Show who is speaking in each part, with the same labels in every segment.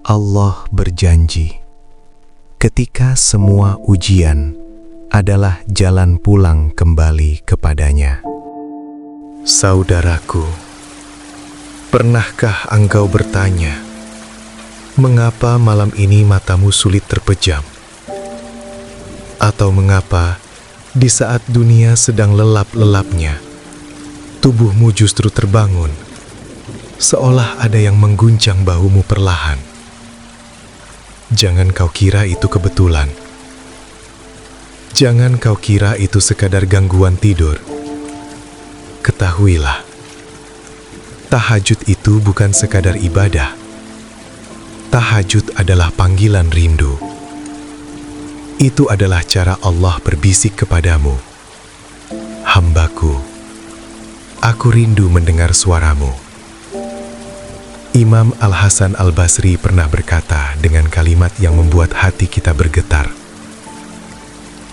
Speaker 1: Allah berjanji, ketika semua ujian adalah jalan pulang kembali kepadanya. Saudaraku, pernahkah engkau bertanya, mengapa malam ini matamu sulit terpejam? Atau mengapa di saat dunia sedang lelap-lelapnya, tubuhmu justru terbangun, seolah ada yang mengguncang bahumu perlahan? Jangan kau kira itu kebetulan. Jangan kau kira itu sekadar gangguan tidur. Ketahuilah, tahajud itu bukan sekadar ibadah. Tahajud adalah panggilan rindu. Itu adalah cara Allah berbisik kepadamu. Hambaku, aku rindu mendengar suaramu. Imam Al-Hasan Al-Basri pernah berkata dengan kalimat yang membuat hati kita bergetar.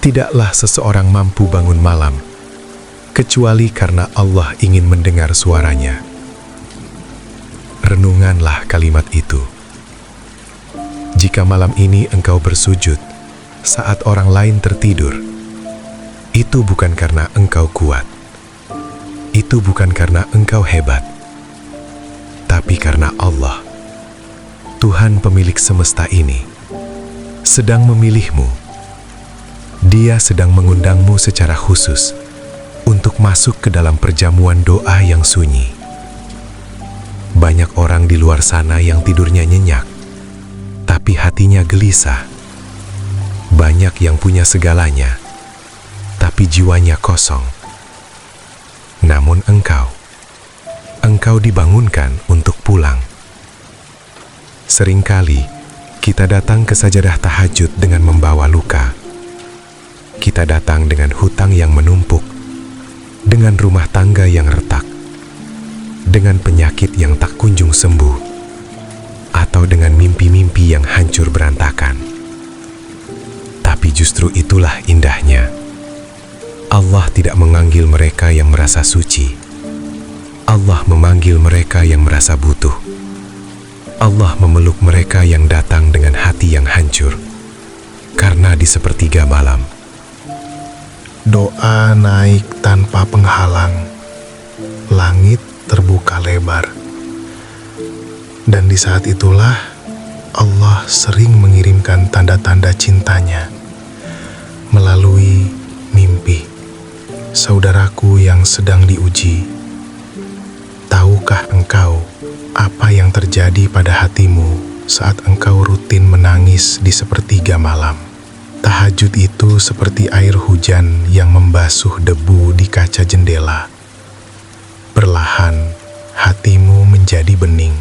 Speaker 1: Tidaklah seseorang mampu bangun malam, kecuali karena Allah ingin mendengar suaranya. Renunganlah kalimat itu. Jika malam ini engkau bersujud saat orang lain tertidur, itu bukan karena engkau kuat. Itu bukan karena engkau hebat. Tapi karena Allah, Tuhan pemilik semesta ini, sedang memilihmu. Dia sedang mengundangmu secara khusus untuk masuk ke dalam perjamuan doa yang sunyi. Banyak orang di luar sana yang tidurnya nyenyak, tapi hatinya gelisah. Banyak yang punya segalanya, tapi jiwanya kosong. Namun engkau dibangunkan untuk pulang. Seringkali kita datang ke sajadah tahajud dengan membawa luka. Kita datang dengan hutang yang menumpuk, dengan rumah tangga yang retak, dengan penyakit yang tak kunjung sembuh, atau dengan mimpi-mimpi yang hancur berantakan. Tapi justru itulah indahnya. Allah tidak memanggil mereka yang merasa suci. Allah memanggil mereka yang merasa butuh. Allah memeluk mereka yang datang dengan hati yang hancur. Karena di sepertiga malam,
Speaker 2: doa naik tanpa penghalang, langit terbuka lebar. Dan di saat itulah Allah sering mengirimkan tanda-tanda cintanya melalui mimpi. Saudaraku yang sedang diuji, tahukah engkau apa yang terjadi pada hatimu saat engkau rutin menangis di sepertiga malam? Tahajud itu seperti air hujan yang membasuh debu di kaca jendela. Perlahan, hatimu menjadi bening,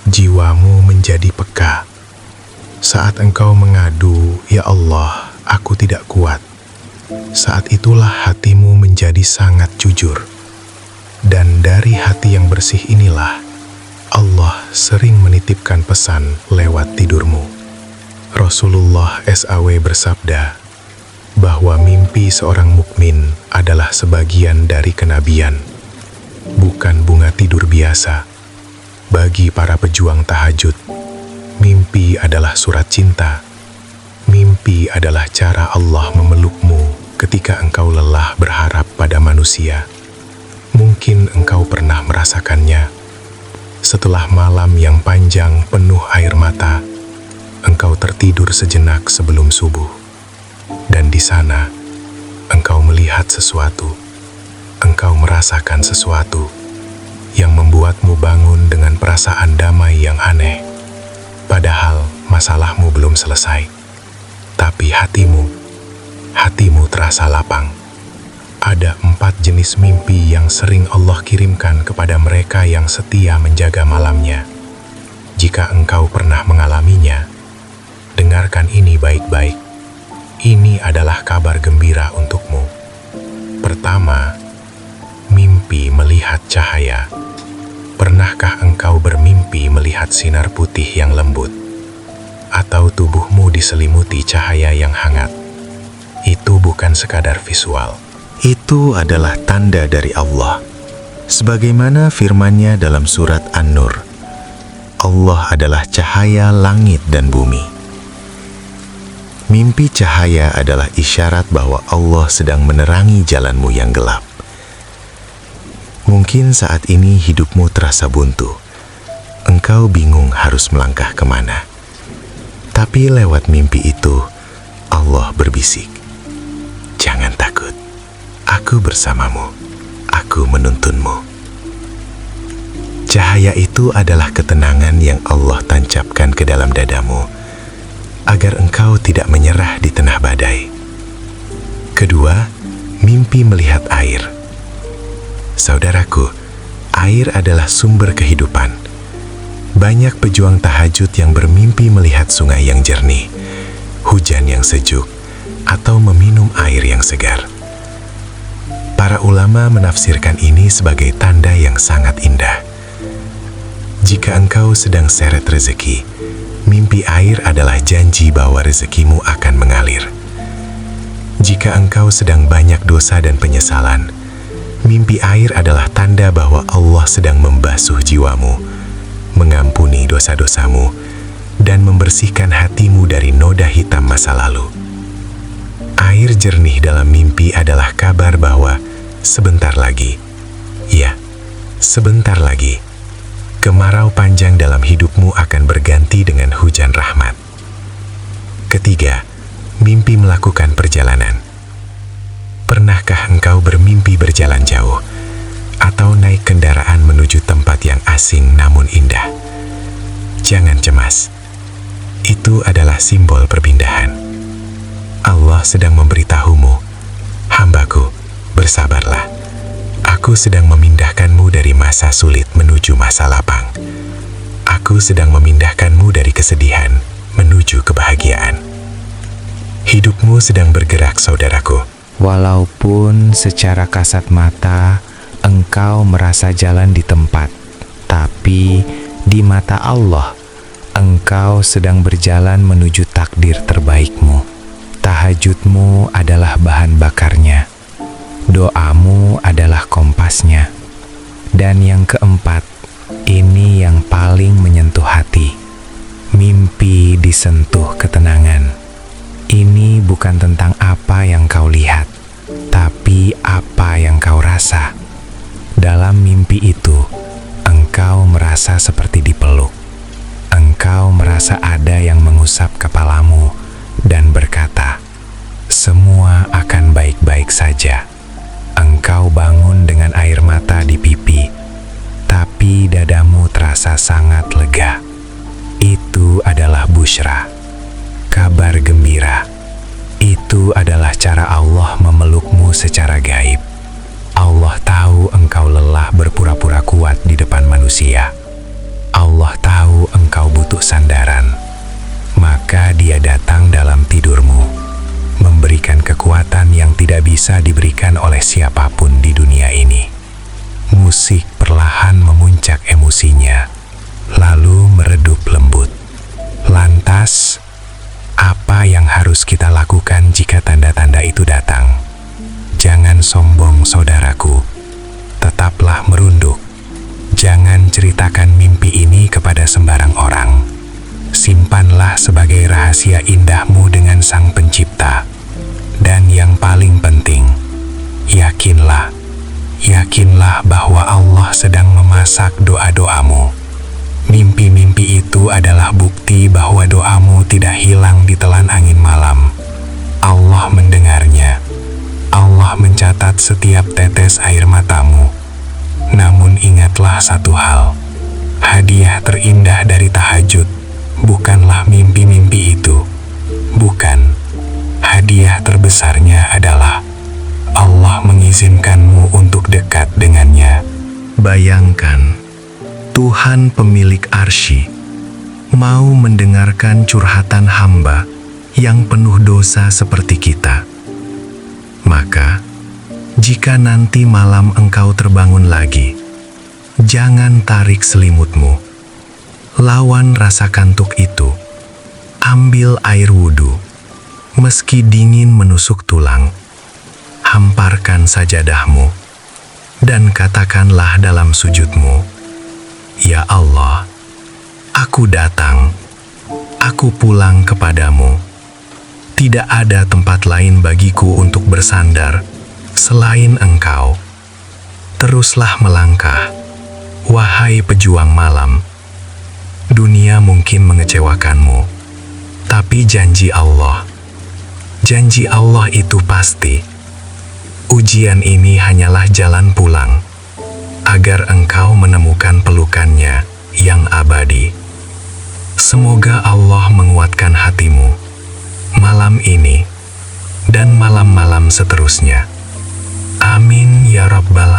Speaker 2: jiwamu menjadi peka. Saat engkau mengadu, "Ya Allah, aku tidak kuat," saat itulah hatimu menjadi sangat jujur. Dan dari hati yang bersih inilah Allah sering menitipkan pesan lewat tidurmu. Rasulullah SAW bersabda bahwa mimpi seorang mukmin adalah sebagian dari kenabian, bukan bunga tidur biasa. Bagi para pejuang tahajud, mimpi adalah surat cinta. Mimpi adalah cara Allah memelukmu ketika engkau lelah berharap pada manusia. Mungkin engkau pernah merasakannya. Setelah malam yang panjang penuh air mata, engkau tertidur sejenak sebelum subuh. Dan di sana, engkau melihat sesuatu. Engkau merasakan sesuatu yang membuatmu bangun dengan perasaan damai yang aneh. Padahal masalahmu belum selesai. Tapi hatimu terasa lapang. Ada 4 jenis mimpi yang sering Allah kirimkan kepada mereka yang setia menjaga malamnya. Jika engkau pernah mengalaminya, dengarkan ini baik-baik. Ini adalah kabar gembira untukmu. Pertama, mimpi melihat cahaya. Pernahkah engkau bermimpi melihat sinar putih yang lembut? Atau tubuhmu diselimuti cahaya yang hangat? Itu bukan sekadar visual.
Speaker 1: itu adalah tanda dari Allah. Sebagaimana firman-Nya dalam surat An-Nur,
Speaker 3: Allah adalah cahaya langit dan bumi. Mimpi cahaya adalah isyarat bahwa Allah sedang menerangi jalanmu yang gelap. Mungkin saat ini hidupmu terasa buntu. Engkau bingung harus melangkah kemana. Tapi lewat mimpi itu, Allah berbisik, "Jangan takut, aku bersamamu, aku menuntunmu." Cahaya itu adalah ketenangan yang Allah tancapkan ke dalam dadamu, agar engkau tidak menyerah di tengah badai. Kedua, mimpi melihat air. Saudaraku, air adalah sumber kehidupan. Banyak pejuang tahajud yang bermimpi melihat sungai yang jernih, hujan yang sejuk, atau meminum air yang segar. Para ulama menafsirkan ini sebagai tanda yang sangat indah. Jika engkau sedang seret rezeki, mimpi air adalah janji bahwa rezekimu akan mengalir. Jika engkau sedang banyak dosa dan penyesalan, mimpi air adalah tanda bahwa Allah sedang membasuh jiwamu, mengampuni dosa-dosamu, dan membersihkan hatimu dari noda hitam masa lalu. Air jernih dalam mimpi adalah kabar bahwa sebentar lagi, ya, sebentar lagi, kemarau panjang dalam hidupmu akan berganti dengan hujan rahmat. Ketiga, mimpi melakukan perjalanan. Pernahkah engkau bermimpi berjalan jauh atau naik kendaraan menuju tempat yang asing namun indah? Jangan cemas. Itu adalah simbol perpindahan. Allah sedang memberitahumu, "Hambaku, bersabarlah. Aku sedang memindahkanmu dari masa sulit menuju masa lapang. Aku sedang memindahkanmu dari kesedihan menuju kebahagiaan." Hidupmu sedang bergerak, saudaraku.
Speaker 4: Walaupun secara kasat mata engkau merasa jalan di tempat, tapi di mata Allah engkau sedang berjalan menuju takdir terbaikmu. Tahajudmu adalah bahan bakarnya, doamu adalah kompasnya. Dan yang keempat, ini yang paling menyentuh hati. Mimpi disentuh ketenangan. Ini bukan tentang apa yang kau lihat, tapi apa yang kau rasa. Dalam mimpi itu, engkau merasa seperti dipeluk. Engkau merasa ada yang mengusap kepalamu dan berkata, "Semua akan baik-baik saja." Engkau bangun dengan air mata di pipi, tapi dadamu terasa sangat lega. Itu adalah busyra, kabar gembira. Itu adalah cara Allah memelukmu secara gaib. Allah tahu engkau lelah berpura-pura kuat di depan manusia. Allah tahu engkau butuh sandaran. Maka Dia datang dalam tidurmu, memberikan kekuatan yang tidak bisa diberikan oleh siapapun di dunia ini. Musik perlahan memuncak emosinya, lalu meredup lembut. Lantas, apa yang harus kita lakukan jika tanda-tanda itu datang? Jangan sombong, saudaraku. Tetaplah merunduk. Jangan ceritakan mimpi ini kepada sembarang orang. Simpanlah sebagai rahasia indahmu dengan Sang Pencipta. Dan yang paling penting, yakinlah bahwa Allah sedang memasak doa-doamu. Mimpi-mimpi itu adalah bukti bahwa doamu tidak hilang ditelan angin malam. Allah mendengarnya. Allah mencatat setiap tetes air matamu. Namun ingatlah satu hal, hadiah terindah dari tahajud bukanlah mimpi-mimpi itu. Bukan. Hadiah terbesarnya adalah Allah mengizinkanmu untuk dekat dengannya.
Speaker 2: Bayangkan, Tuhan pemilik arsy mau mendengarkan curhatan hamba yang penuh dosa seperti kita. Maka, jika nanti malam engkau terbangun lagi, jangan tarik selimutmu. Lawan rasa kantuk itu. Ambil air wudhu. Meski dingin menusuk tulang, hamparkan sajadahmu dan katakanlah dalam sujudmu, "Ya Allah,
Speaker 3: Aku datang, aku pulang kepadamu. Tidak ada tempat lain bagiku untuk bersandar selain Engkau. Teruslah melangkah, wahai pejuang malam. Dunia mungkin mengecewakanmu, tapi janji Allah itu pasti. Ujian ini hanyalah jalan pulang, agar engkau menemukan pelukannya yang abadi. Semoga Allah menguatkan hatimu malam ini dan malam-malam seterusnya. Amin ya Rabbal